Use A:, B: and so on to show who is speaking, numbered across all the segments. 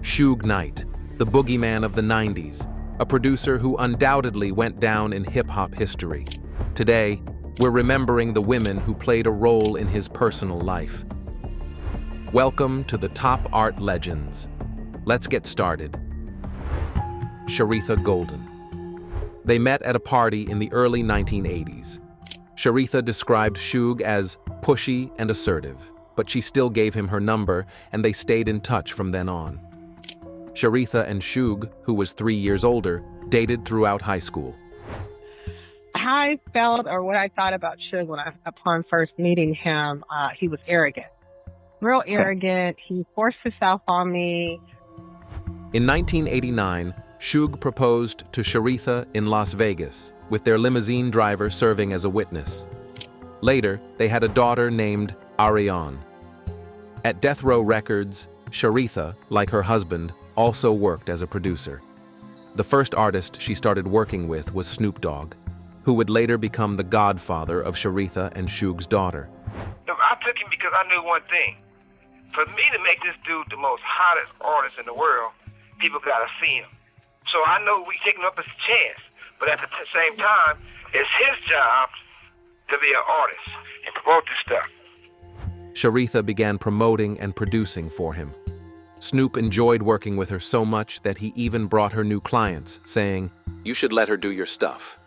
A: Suge Knight, the boogeyman of the 90s, a producer who undoubtedly went down in hip-hop history. Today, we're remembering the women who played a role in his personal life. Welcome to the Top Art Legends. Let's get started. Sharitha Golden. They met at a party in the early 1980s. Sharitha described Suge as pushy and assertive, but she still gave him her number, and they stayed in touch from then on. Sharitha and Suge, who was 3 years older, dated throughout high school.
B: How I felt or what I thought about Suge upon first meeting him, he was arrogant. Real arrogant. He forced himself on me.
A: In 1989, Suge proposed to Sharitha in Las Vegas, with their limousine driver serving as a witness. Later, they had a daughter named Ariane. At Death Row Records, Sharitha, like her husband, also worked as a producer. The first artist she started working with was Snoop Dogg, who would later become the godfather of Sharitha and Suge's daughter.
C: I took him because I knew one thing. For me to make this dude the most hottest artist in the world, people gotta see him. So I know we taking up his chance, but at the same time, it's his job to be an artist and promote this stuff.
A: Sharitha began promoting and producing for him. Snoop enjoyed working with her so much that he even brought her new clients, saying, "You should let her do your stuff."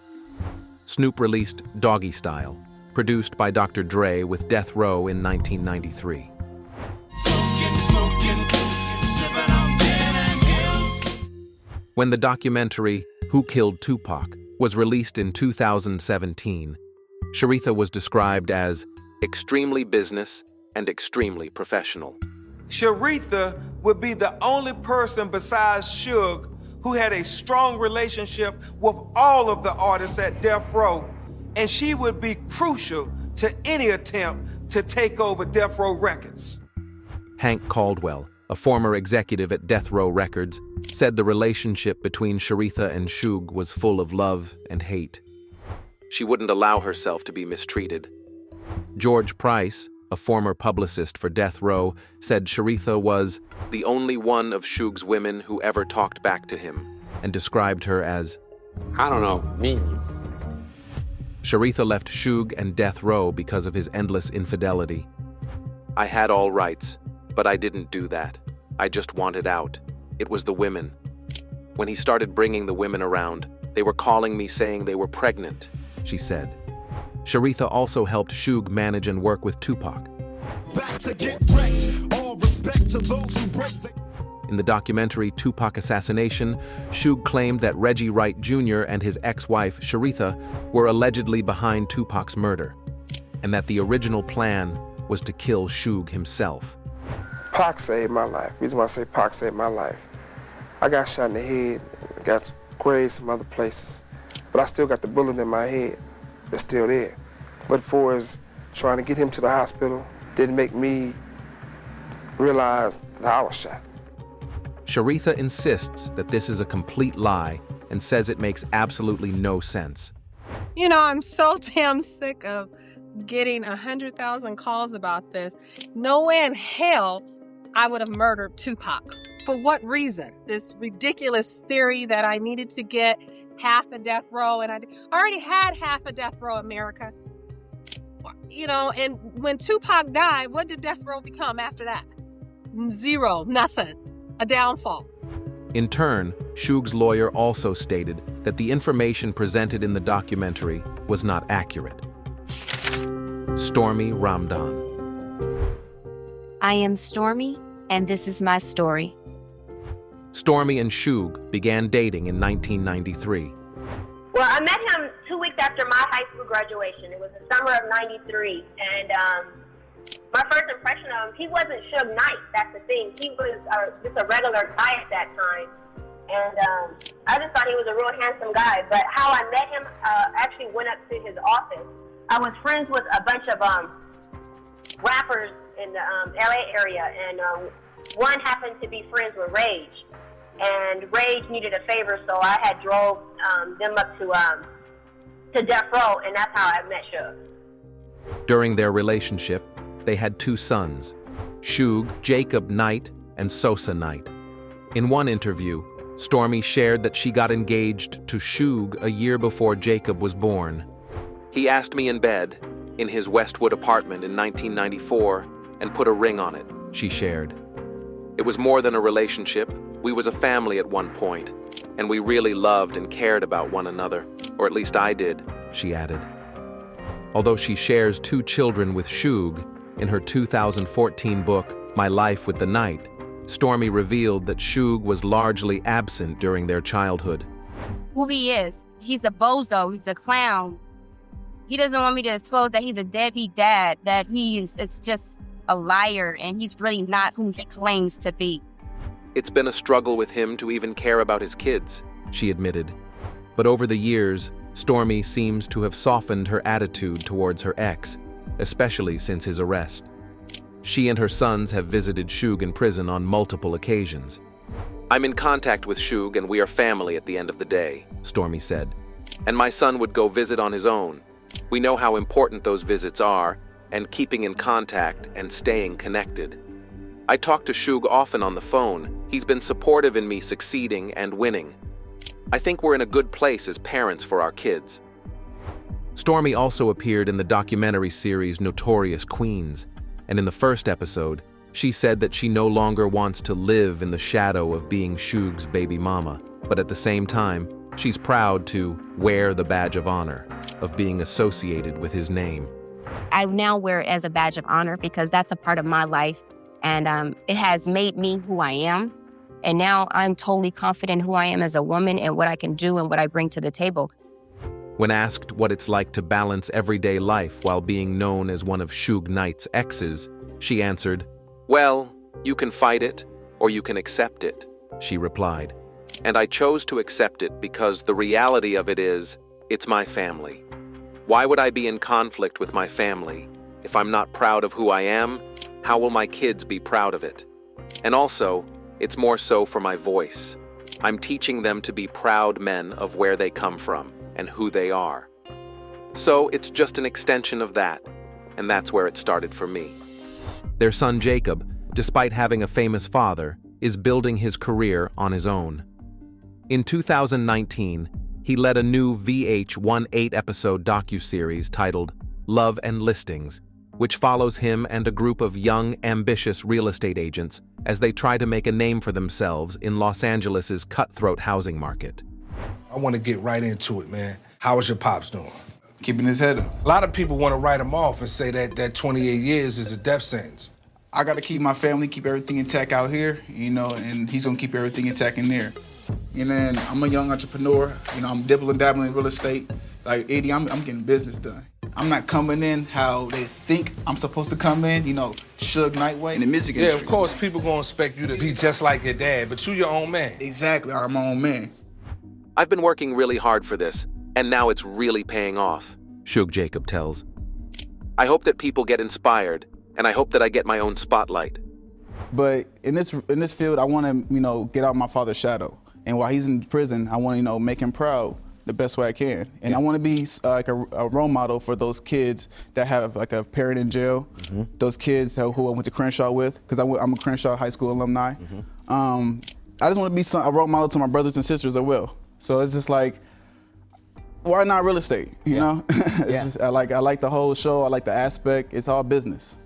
A: Snoop released Doggy Style, produced by Dr. Dre with Death Row in 1993. When the documentary Who Killed Tupac was released in 2017, Sharitha was described as extremely business and extremely professional.
D: Sharitha would be the only person besides Suge who had a strong relationship with all of the artists at Death Row, and she would be crucial to any attempt to take over Death Row Records.
A: Hank Caldwell, a former executive at Death Row Records, said the relationship between Sharitha and Suge was full of love and hate. She wouldn't allow herself to be mistreated. George Price, a former publicist for Death Row, said Sharitha was the only one of Suge's women who ever talked back to him, and described her as,
E: I don't know, mean.
A: Sharitha left Suge and Death Row because of his endless infidelity. "I had all rights, but I didn't do that. I just wanted out. It was the women. When he started bringing the women around, they were calling me saying they were pregnant," she said. Sharitha also helped Suge manage and work with Tupac. In the documentary Tupac Assassination, Suge claimed that Reggie Wright Jr. and his ex-wife Sharitha were allegedly behind Tupac's murder, and that the original plan was to kill Suge himself.
F: Pac saved my life. The reason why I say Pac saved my life, I got shot in the head, got grazed some other places, but I still got the bullet in my head. It's still there. But for as trying to get him to the hospital didn't make me realize that I was shot.
A: Sharitha insists that this is a complete lie and says it makes absolutely no sense.
B: You know, I'm so damn sick of getting 100,000 calls about this. No way in hell I would have murdered Tupac. For what reason? This ridiculous theory that I needed to get half a Death Row, and I already had half a Death Row America. You know, and when Tupac died, what did Death Row become after that? Zero, nothing, a downfall.
A: In turn, Suge's lawyer also stated that the information presented in the documentary was not accurate. Stormey Ramdhan.
G: I am Stormey, and this is my story.
A: Stormey and Suge began dating in 1993.
H: Well, I met him 2 weeks after my high school graduation. It was the summer of '93, and my first impression of him, he wasn't Suge Knight, that's the thing. He was just a regular guy at that time, and I just thought he was a real handsome guy. But how I met him, actually went up to his office. I was friends with a bunch of rappers in the LA area, and one happened to be friends with Rage. And Rage needed a favor, so I had drove them up to Death Row, and that's how I met Suge.
A: During their relationship, they had 2 sons, Suge Jacob Knight and Sosa Knight. In one interview, Stormey shared that she got engaged to Suge a year before Jacob was born. He asked me in bed, in his Westwood apartment in 1994, and put a ring on it, she shared. It was more than a relationship. We was a family at one point, and we really loved and cared about one another, or at least I did, she added. Although she shares 2 children with Suge, in her 2014 book, My Life with the Night, Stormey revealed that Suge was largely absent during their childhood.
I: Who he is. He's a bozo. He's a clown. He doesn't want me to expose that he's a deadbeat dad, that it's just a liar, and he's really not who he claims to be.
A: It's been a struggle with him to even care about his kids, she admitted. But over the years, Stormey seems to have softened her attitude towards her ex, especially since his arrest. She and her sons have visited Suge in prison on multiple occasions. I'm in contact with Suge and we are family at the end of the day, Stormey said. And my son would go visit on his own. We know how important those visits are, and keeping in contact and staying connected. I talk to Suge often on the phone. He's been supportive in me succeeding and winning. I think we're in a good place as parents for our kids. Stormey also appeared in the documentary series Notorious Queens, and in the first episode, she said that she no longer wants to live in the shadow of being Suge's baby mama, but at the same time, she's proud to wear the badge of honor of being associated with his name.
I: I now wear it as a badge of honor because that's a part of my life, and it has made me who I am. And now I'm totally confident who I am as a woman and what I can do and what I bring to the table.
A: When asked what it's like to balance everyday life while being known as one of Suge Knight's exes, she answered, "Well, you can fight it or you can accept it," she replied. And I chose to accept it because the reality of it is, it's my family. Why would I be in conflict with my family? If I'm not proud of who I am, how will my kids be proud of it? And also, it's more so for my voice. I'm teaching them to be proud men of where they come from and who they are. So it's just an extension of that, and that's where it started for me. Their son Jacob, despite having a famous father, is building his career on his own. In 2019, he led a new VH1 8-episode docuseries titled Love and Listings, which follows him and a group of young, ambitious real estate agents as they try to make a name for themselves in Los Angeles' cutthroat housing market.
J: I want to get right into it, man. How is your pops doing?
K: Keeping his head up.
J: A lot of people want to write him off and say that 28 years is a death sentence.
K: I got to keep my family, keep everything intact out here, and he's going to keep everything intact in there. And then I'm a young entrepreneur. I'm dibbling, dabbling in real estate. Like, 80, I'm getting business done. I'm not coming in how they think I'm supposed to come in, Suge Knight way. In the music industry.
J: Yeah, of course, people gonna expect you to be just like your dad, but you your own man.
K: Exactly, I'm my own man.
A: I've been working really hard for this, and now it's really paying off, Suge Jacob tells. I hope that people get inspired, and I hope that I get my own spotlight.
K: But in this field, I want to, get out my father's shadow. And while he's in prison, I want to, make him proud the best way I can. And I want to be like a role model for those kids that have like a parent in jail, those kids who I went to Crenshaw with, because I'm a Crenshaw High School alumni. I just want to be a role model to my brothers and sisters as well. So it's just like, why not real estate, you know? I like the whole show, I like the aspect, it's all business.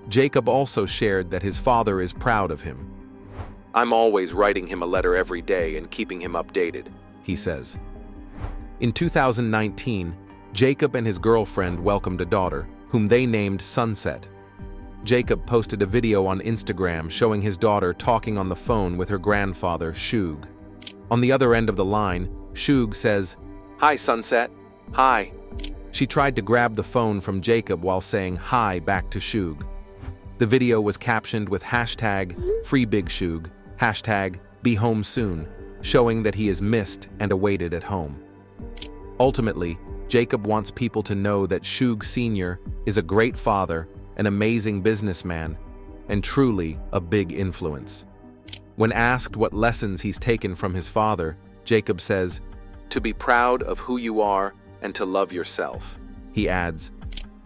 A: Jacob also shared that his father is proud of him. I'm always writing him a letter every day and keeping him updated, he says. In 2019, Jacob and his girlfriend welcomed a daughter, whom they named Sunset. Jacob posted a video on Instagram showing his daughter talking on the phone with her grandfather, Suge. On the other end of the line, Suge says, "Hi, Sunset. Hi." She tried to grab the phone from Jacob while saying hi back to Suge. The video was captioned with #FreeBigSuge, #BeHomeSoon, showing that he is missed and awaited at home. Ultimately, Jacob wants people to know that Suge Sr. is a great father, an amazing businessman, and truly a big influence. When asked what lessons he's taken from his father, Jacob says, "To be proud of who you are and to love yourself." He adds,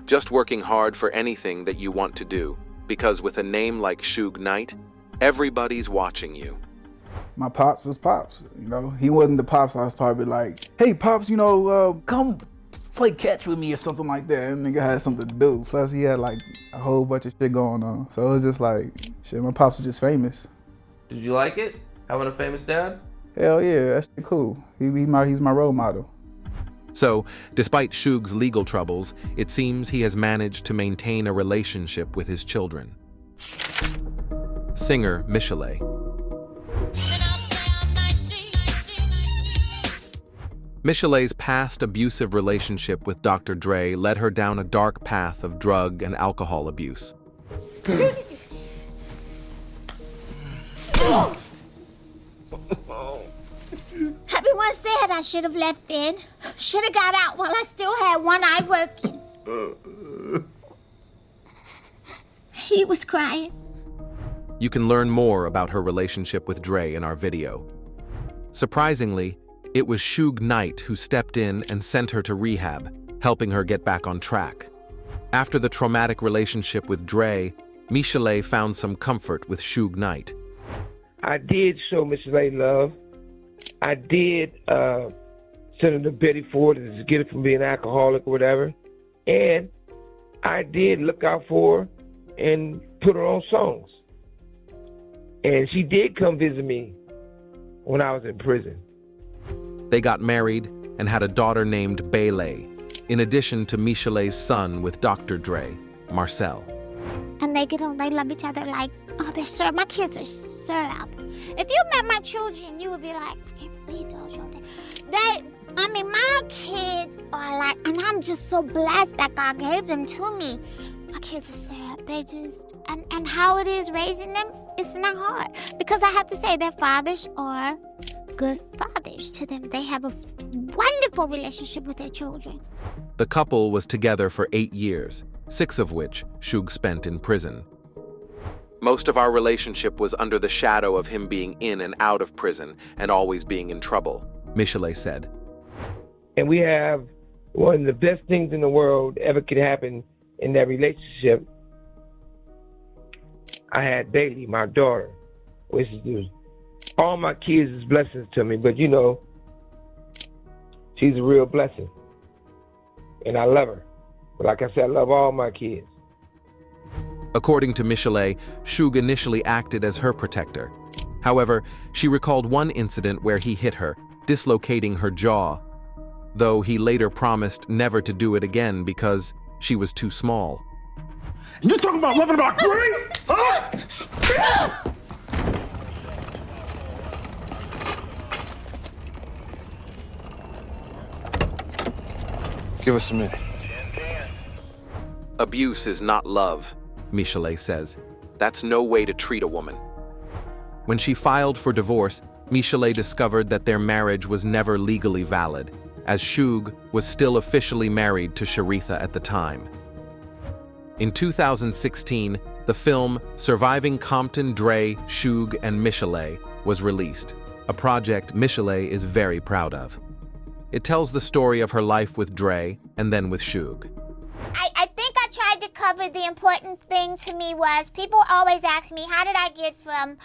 A: "Just working hard for anything that you want to do, because with a name like Suge Knight, everybody's watching you."
K: my pops was pops, you know? He wasn't the pops I was probably like, hey, pops, you know, come play catch with me or something like that. And nigga had something to do. Plus, he had like a whole bunch of shit going on. So it was just like, shit, my pops was just famous.
L: Did you like it, having a famous dad?
K: Hell yeah, that shit cool. He's my role model.
A: So, despite Suge's legal troubles, it seems he has managed to maintain a relationship with his children. Singer Michel'le. Michel'le's past abusive relationship with Dr. Dre led her down a dark path of drug and alcohol abuse.
M: Everyone said I should have left then. Should have got out while I still had one eye working. He was crying.
A: You can learn more about her relationship with Dre in our video. Surprisingly, it was Suge Knight who stepped in and sent her to rehab, helping her get back on track. After the traumatic relationship with Dre, Michel'le found some comfort with Suge Knight.
C: I did show Michel'le love. I did send her to Betty Ford to get her from being an alcoholic or whatever. And I did look out for her and put her on songs. And she did come visit me when I was in prison.
A: They got married and had a daughter named Bayle, in addition to Michel'le's son with Dr. Dre, Marcel.
M: And they get on, they love each other like, oh, they're syrup. My kids are syrup. If you met my children, you would be like, I can't believe those children. My kids are like, and I'm just so blessed that God gave them to me. My kids are syrup. They just, and how it is raising them, it's not hard. Because I have to say, their fathers are good fathers to them. They have a wonderful relationship with their children.
A: The couple was together for 8 years, 6 of which Suge spent in prison. Most of our relationship was under the shadow of him being in and out of prison and always being in trouble, Michel'le said.
C: And we have one of the best things in the world ever could happen in that relationship. I had Bailey, my daughter, which is all my kids is blessings to me, but you know, she's a real blessing. And I love her. But like I said, I love all my kids.
A: According to Michel'le, Suge initially acted as her protector. However, she recalled one incident where he hit her, dislocating her jaw, though he later promised never to do it again because she was too small.
N: You talking about loving about Dre? Huh? Give us a minute.
A: Abuse is not love, Michel'le says. That's no way to treat a woman. When she filed for divorce, Michel'le discovered that their marriage was never legally valid, as Suge was still officially married to Sharitha at the time. In 2016, the film Surviving Compton, Dre, Suge, and Michel'le was released, a project Michel'le is very proud of. It tells the story of her life with Dre and then with Suge.
M: I think I tried to cover the important thing to me was people always ask me, how did I get from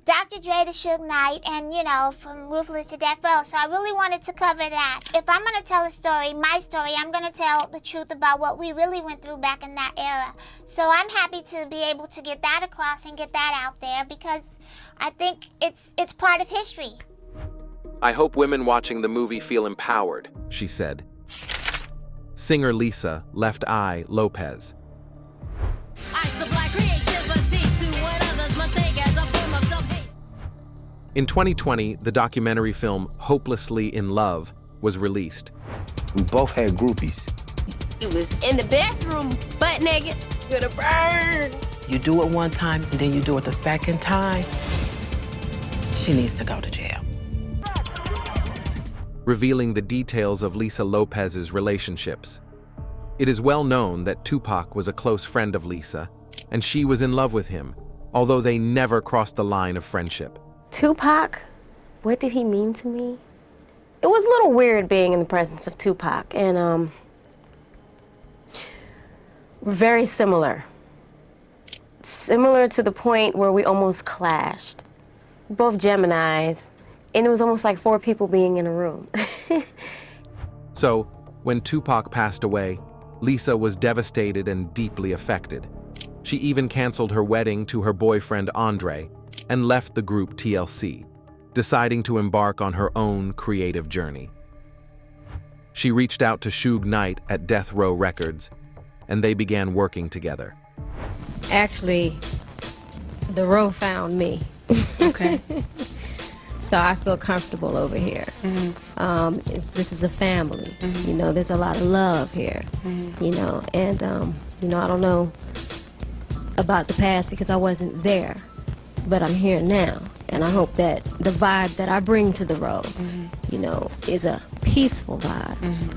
M: Dr. Dre to Suge Knight and, you know, from Ruthless to Death Row? So I really wanted to cover that. If I'm going to tell a story, my story, I'm going to tell the truth about what we really went through back in that era. So I'm happy to be able to get that across and get that out there because I think it's part of history.
A: I hope women watching the movie feel empowered, she said. Singer Lisa, Left Eye, Lopes. In 2020, the documentary film Hopelessly in Love was released.
O: We both had groupies.
I: He was in the bathroom, butt naked, with a burn.
P: You do it one time, and then you do it the second time. She needs to go to jail.
A: Revealing the details of Lisa Lopes's relationships. It is well known that Tupac was a close friend of Lisa, and she was in love with him, although they never crossed the line of friendship.
I: Tupac, what did he mean to me? It was a little weird being in the presence of Tupac, and we're very similar. Similar to the point where we almost clashed. both Geminis, and it was almost like 4 people being in a room.
A: So, when Tupac passed away, Lisa was devastated and deeply affected. She even canceled her wedding to her boyfriend Andre and left the group TLC, deciding to embark on her own creative journey. She reached out to Suge Knight at Death Row Records, and they began working together.
Q: Actually, the row found me. Okay. So I feel comfortable over here. This is a family. You know, there's a lot of love here. You know, and you know, I don't know about the past because I wasn't there, but I'm here now, and I hope that the vibe that I bring to the row, you know, is a peaceful vibe.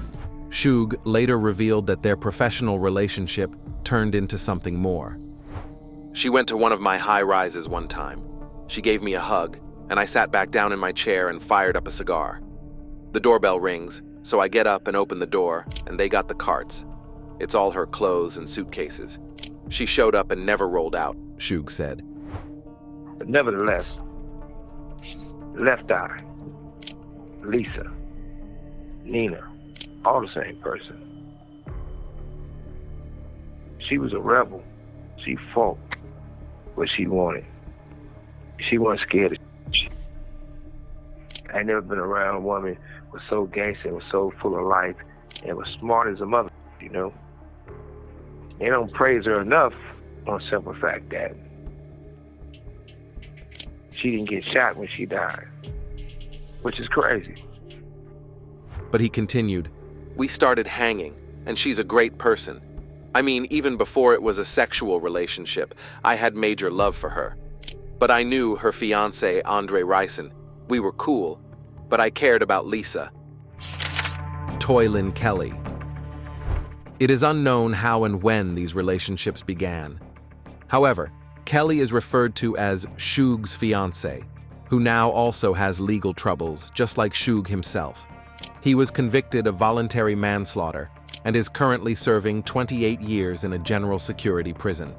A: Suge later revealed that their professional relationship turned into something more. She went to one of my high rises one time. She gave me a hug, and I sat back down in my chair and fired up a cigar. The doorbell rings, so I get up and open the door, and they got the carts. It's all her clothes and suitcases. She showed up and never rolled out, Suge said.
C: But nevertheless, Left Eye, Lisa, Nina, all the same person. She was a rebel. She fought what she wanted. She wasn't scared of shit. I ain't never been around a woman who was so gangster and was so full of life and was smart as a mother, you know. They don't praise her enough on the simple fact that she didn't get shot when she died, which is crazy.
A: But he continued, "We started hanging, and she's a great person. I mean, even before it was a sexual relationship, I had major love for her. But I knew her fiancé, Andre Ricin. We were cool, but I cared about Lisa." Toi-Lin Kelly. It is unknown how and when these relationships began. However, Kelly is referred to as Suge's fiancé, who now also has legal troubles, just like Suge himself. He was convicted of voluntary manslaughter and is currently serving 28 years in a general security prison.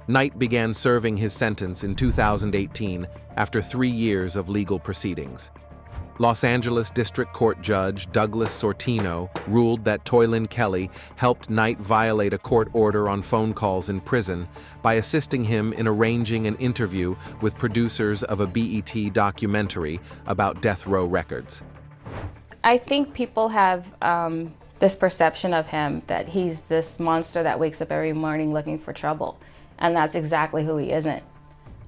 A: Knight began serving his sentence in 2018 after 3 years of legal proceedings. Los Angeles District Court Judge Douglas Sortino ruled that Toi-Lin Kelly helped Knight violate a court order on phone calls in prison by assisting him in arranging an interview with producers of a BET documentary about Death Row Records.
R: I think people have this perception of him that he's this monster that wakes up every morning looking for trouble, and that's exactly who he isn't.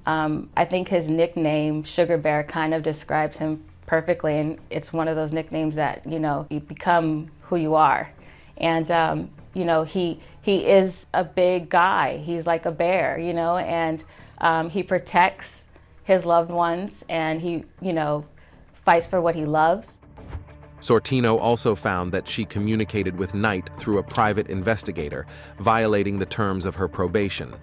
R: I think his nickname, Sugar Bear, kind of describes him perfectly, and it's one of those nicknames that, you know, you become who you are. And you know, he is a big guy. He's like a bear, you know, and he protects his loved ones, and he, you know, fights for what he loves.
A: Sortino also found that she communicated with Knight through a private investigator, violating the terms of her probation.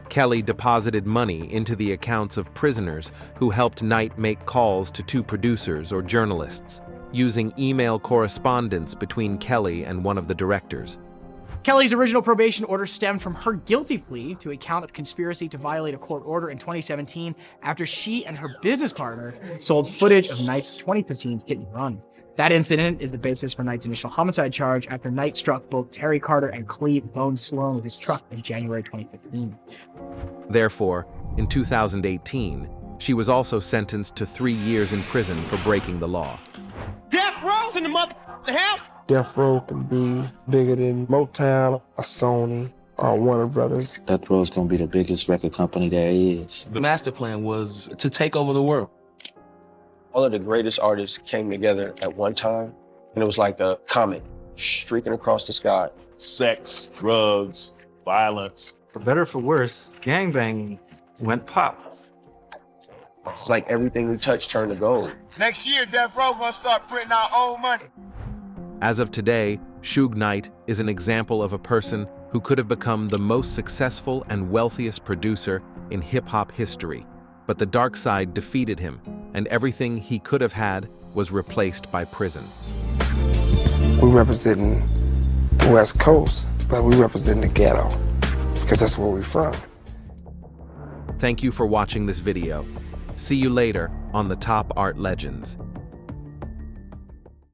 A: Kelly deposited money into the accounts of prisoners who helped Knight make calls to 2 producers or journalists, using email correspondence between Kelly and one of the directors.
S: Kelly's original probation order stemmed from her guilty plea to a count of conspiracy to violate a court order in 2017 after she and her business partner sold footage of Knight's 2015 hit and run. That incident is the basis for Knight's initial homicide charge after Knight struck both Terry Carter and Cleve Bone Sloan with his truck in January 2015.
A: Therefore, in 2018, she was also sentenced to 3 years in prison for breaking the law.
N: Death Row's in the house!
F: Death Row can be bigger than Motown or Sony or Warner Brothers.
O: Death Row is going to be the biggest record company there is.
T: The master plan was to take over the world.
U: All of the greatest artists came together at one time, and it was like a comet streaking across the sky.
N: Sex, drugs, violence.
V: For better or for worse, gangbanging went pop.
U: It's like everything we touched turned to gold.
N: Next year, Death Row gonna start printing our own money.
A: As of today, Suge Knight is an example of a person who could have become the most successful and wealthiest producer in hip-hop history. But the dark side defeated him, and everything he could have had was replaced by prison.
F: We representing the West Coast, but we represent the ghetto, because that's where we're from.
A: Thank you for watching this video. See you later on the Top Art Legends.